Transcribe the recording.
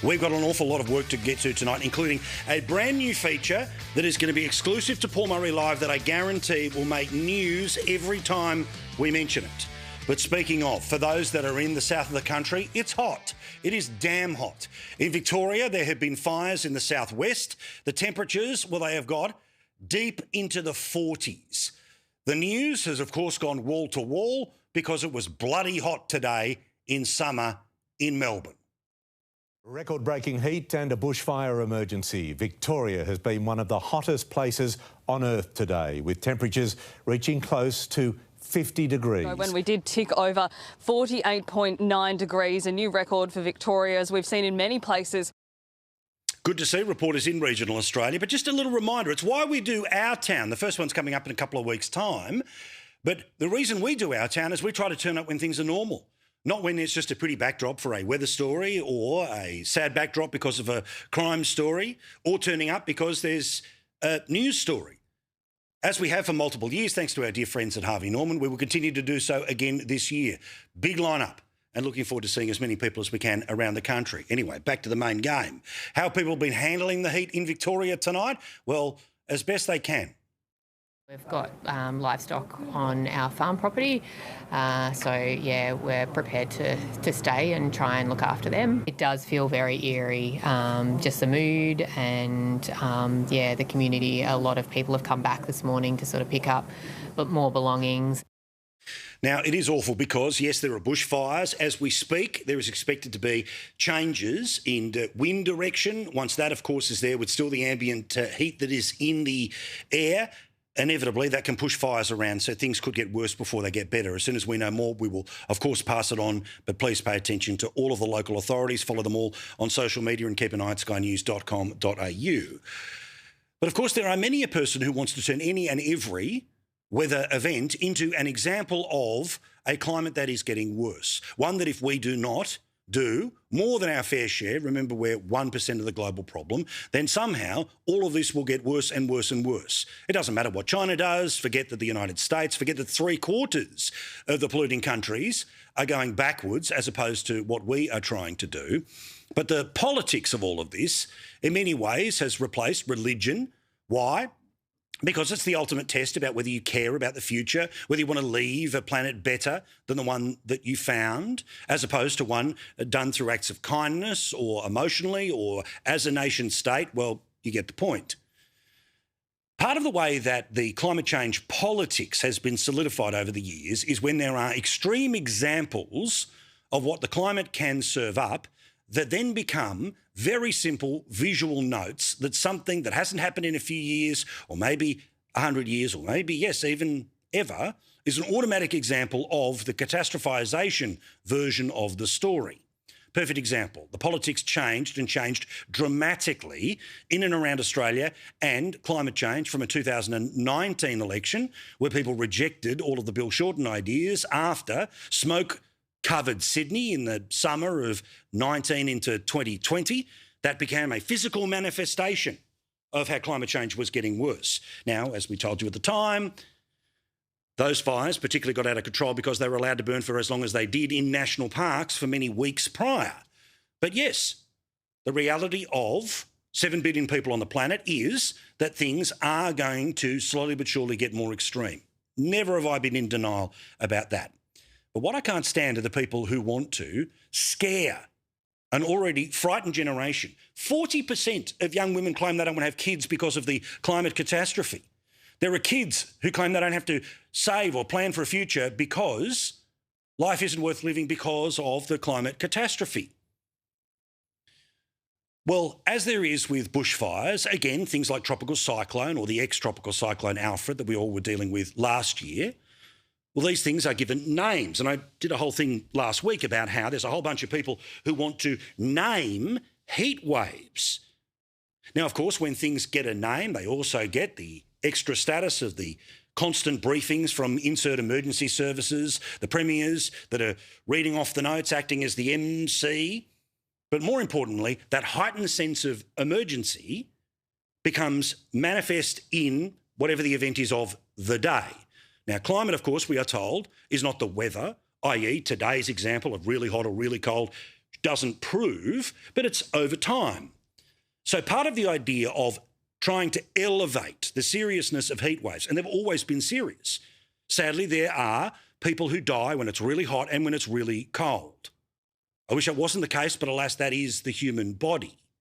We've got an awful lot of work to get to tonight, including a brand new feature that is going to be exclusive to Paul Murray Live that I guarantee will make news every time we mention it. But speaking of, for those that are in the south of the country, it's hot. It is damn hot. In Victoria, there have been fires in the southwest. The temperatures, well, they have got deep into the 40s. The news has, of course, gone wall to wall because it was bloody hot today in summer in Melbourne. Record-breaking heat and a bushfire emergency. Victoria has been one of the hottest places on Earth today, with temperatures reaching close to 50 degrees. When we did tick over 48.9 degrees, a new record for Victoria, as we've seen in many places. Good to see reporters in regional Australia, but just a little reminder, it's why we do Our Town. The first one's coming up in a couple of weeks' time, but the reason we do Our Town is we try to turn up when things are normal. Not when it's just a pretty backdrop for a weather story or a sad backdrop because of a crime story, or turning up because there's a news story. As we have for multiple years, thanks to our dear friends at Harvey Norman, we will continue to do so again this year. Big lineup, and looking forward to seeing as many people as we can around the country. Anyway, back to the main game. How have people been handling the heat in Victoria tonight? Well, as best they can. We've got livestock on our farm property, so yeah, we're prepared to stay and try and look after them. It does feel very eerie, just the mood and yeah, the community. A lot of people have come back this morning to sort of pick up more belongings. Now, it is awful because, yes, there are bushfires. As we speak, there is expected to be changes in wind direction. Once that, of course, is there with still the ambient heat that is in the air, inevitably that can push fires around, so things could get worse before they get better. As soon as we know more, we will, of course, pass it on, but please pay attention to all of the local authorities. Follow them all on social media and keep an eye at skynews.com.au. But, of course, there are many a person who wants to turn any and every weather event into an example of a climate that is getting worse, one that if we do not do more than our fair share, remember we're 1% of the global problem, then somehow all of this will get worse and worse and worse. It doesn't matter what China does, forget that the United States, forget that 3/4 of the polluting countries are going backwards as opposed to what we are trying to do. But the politics of all of this in many ways has replaced religion. Why? Because it's the ultimate test about whether you care about the future, whether you want to leave a planet better than the one that you found, as opposed to one done through acts of kindness or emotionally or as a nation state. Well, you get the point. Part of the way that the climate change politics has been solidified over the years is when there are extreme examples of what the climate can serve up that then become very simple visual notes that something that hasn't happened in a few years or maybe 100 years or maybe, yes, even ever, is an automatic example of the catastrophisation version of the story. Perfect example. The politics changed and changed dramatically in and around Australia and climate change from a 2019 election where people rejected all of the Bill Shorten ideas after smoke-covered Sydney in the summer of 19 into 2020. That became a physical manifestation of how climate change was getting worse. Now, as we told you at the time, those fires particularly got out of control because they were allowed to burn for as long as they did in national parks for many weeks prior. But yes, the reality of 7 billion people on the planet is that things are going to slowly but surely get more extreme. Never have I been in denial about that. But what I can't stand are the people who want to scare an already frightened generation. 40% of young women claim they don't want to have kids because of the climate catastrophe. There are kids who claim they don't have to save or plan for a future because life isn't worth living because of the climate catastrophe. Well, as there is with bushfires, again, things like tropical cyclone or the ex-tropical cyclone Alfred that we all were dealing with last year, well, these things are given names. And I did a whole thing last week about how there's a whole bunch of people who want to name heat waves. Now, of course, when things get a name, they also get the extra status of the constant briefings from insert emergency services, the premiers that are reading off the notes, acting as the MC. But more importantly, that heightened sense of emergency becomes manifest in whatever the event is of the day. Now, climate, of course, we are told, is not the weather, i.e. today's example of really hot or really cold doesn't prove, but it's over time. So part of the idea of trying to elevate the seriousness of heat waves, and they've always been serious. Sadly, there are people who die when it's really hot and when it's really cold. I wish that wasn't the case, but alas, that is the human body.